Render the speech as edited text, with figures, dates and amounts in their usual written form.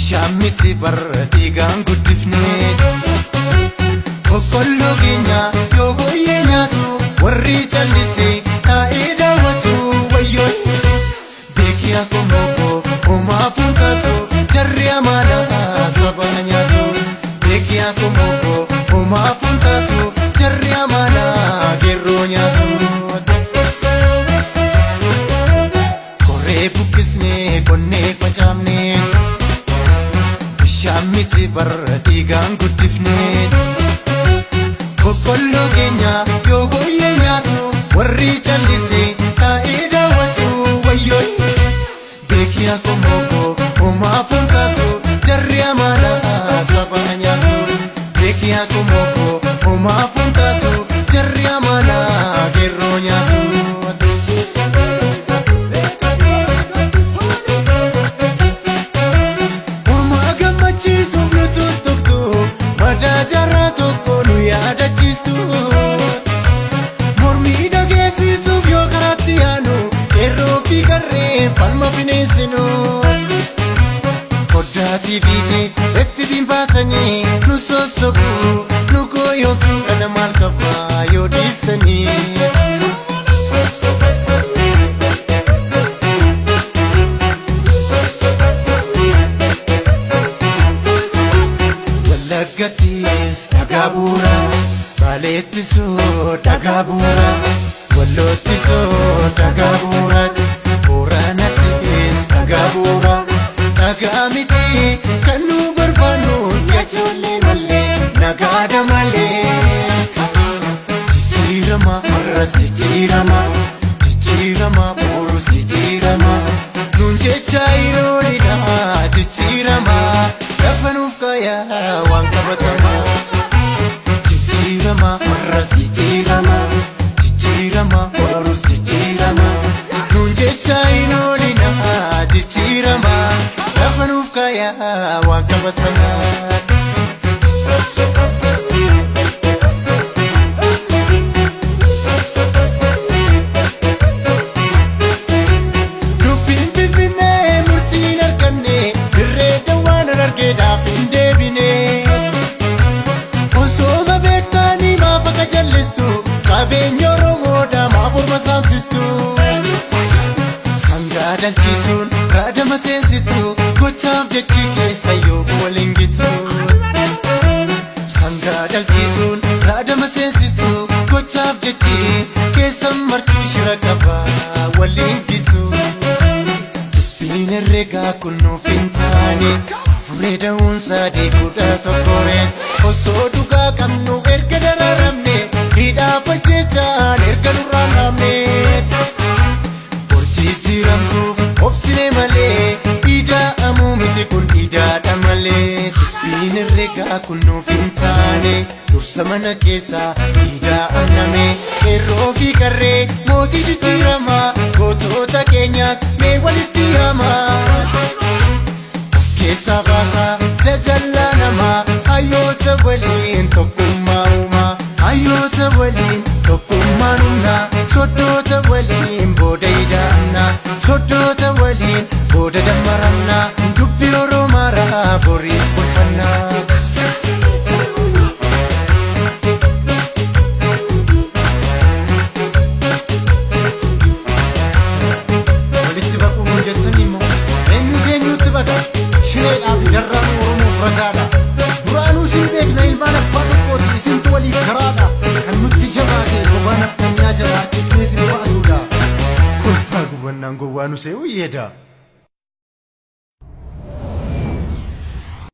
Shamiti barra dhiigaan guddifne boqqolloo keenya yoo booyyee nyaatu warri callisee taa'ee daawwatu wayyoo beekii akkuma homaa funkaatu jarri amaanaa saba nyaatu beekii akkuma homaa funkaatu jarri amaanaa geerroo nyaatu koree buqqisnee qonnee facaafne Shamiti barra dhiigaan guddifne boqqolloo keenya yoo booyyee nyaatu warri callisee taa'ee daawwatu wayyoo beekii akkuma homaa funkaatu jarri amaanaa saba nyaatu beekii akkuma homaa funkaatu jarri amaanaa geerroo nyaatu. Jarra tokko nu yaadachiistu mormii dhageessisuuf yoo karaatti yaanu qeerroo fi qarreen falma bineensinu foddaa tiiviitiif effibiin baatanii nu sossobu nu gooyomtuu kana maal qabaa yoo dhiistanii. Wallaggattis dhagaa bu'uura Baaleettisoo dhagaa bu'uura Walloottisoo dhagaa bu'uura Booranattis dhagaa bu'uura dhagaa miti kan nu barbaannu jechoollee malee nagaadha malee jijjiirama har'as jijjiirama boorus jijjiirama nuun jecha iroonidha jijjiirama lafa nuuf kaayaa waan qabatamaa jijjiirama har'as jijjiirama boorus jijjiirama nuun jecha iroonidha jijjiirama lafa nuuf kaayaa waan qabatamaa. Argeedhaaf hin deebine osoo beektanii maaf akka jallistu qabeenya Oromoodhaa maaf orma saamsistu sangaa dhalchisuun raadama seensitu gochaaf jechi keessa yoo waliin gitu sangaa dhalchisuun raadama seensitu gochaaf jechi keessa martuu shira qaba waliin gitu dubbiin herreegaa kun nuuf hin taane Freda'uun sadii kudha tokkoreen osoo dhugaa qabnu erga dararamne hidhaafa jechaan erga nurraan dhaabne jijjiiramtuuf obsine malee ida'amuu miti kun idaadha malee dubbiin herreegaa kun nuuf hin taane dursa mana keessaa ida'amname qeerroo fi qarree mootii jijjiiramaa gootota keenyaas mee walitti haamaa. Keessa baasaa jajallaa namaa hayyoota waliin tokkummaa uumaa hayyoota waliin tokkummaan humnaa soddoota waliin booda ida'amnaa soddoota waliin booda dammaramnaa dubbii Oromaaraa boriif bulfannaa. Walitti baquu hin jettanii immoo eenyuutti baqa? Shireedhaaf darraan Oromoof ragaadha duraanuu sin beekna ilmaan abbaa tokkooti isintu waliif karaadha kan nutti jabaate gobaan akkanyaa jala isnis nu baasuudha kolfaa gubannaan gowwaa nu se'uu yeeda.